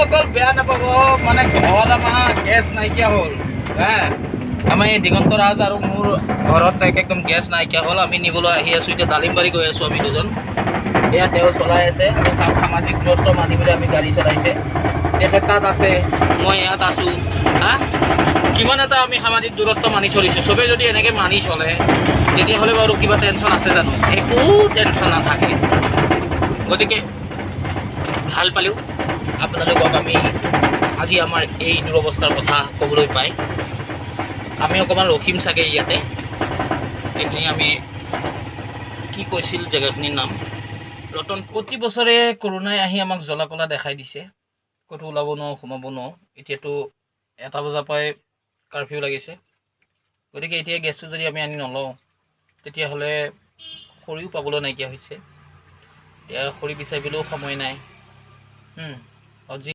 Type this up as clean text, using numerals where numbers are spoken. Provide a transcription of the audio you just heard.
বন্ধুসকল বেয়া নাপাব মানে ঘৰত আমাৰ গেছ নাইকিয়া হ'ল হা আমাৰ এই দিগন্ত ৰাজ আৰু মোৰ ঘৰত একদম গেছ নাইকিয়া হ'ল আমি নিবলৈ আহি আছোঁ এতিয়া দালিমবাৰী গৈ আছোঁ আমি দুজন এয়া তেওঁ চলাই আছে আমি সামাজিক দূৰত্ব মানি পেলাই আমি গাড়ী চলাইছে তেখেত তাত আছে মই ইয়াত আছোঁ হা কিমান এটা আমি সামাজিক দূৰত্ব মানি চলিছোঁ চবেই যদি এনেকৈ মানি চলে তেতিয়াহ'লে বাৰু কিবা টেনশ্যন আছে জানো একো টেনশ্যন নাথাকে গতিকে ভাল পালোঁ আপোনালোকক আমি আজি আমাৰ এই দুৰৱস্থাৰ কথা ক'বলৈ পাই আমি অকণমান ৰখিম চাগে ইয়াতে এইখিনি আমি কি কৈছিল জেগাখিনিৰ নাম ৰতন প্ৰতি বছৰে কৰোণাই আহি আমাক জ্বলা কলা দেখাই দিছে ক'তো ওলাব নোৱাৰোঁ সোমাব নোৱাৰোঁ এতিয়াতো 1টা বজাৰ পৰাই কাৰফিউ লাগিছে গতিকে এতিয়া গেছটো যদি আমি আনি নলওঁ তেতিয়াহ'লে খৰিও পাবলৈ নাইকিয়া হৈছে এতিয়া খৰি বিচাৰিবলৈও সময় নাই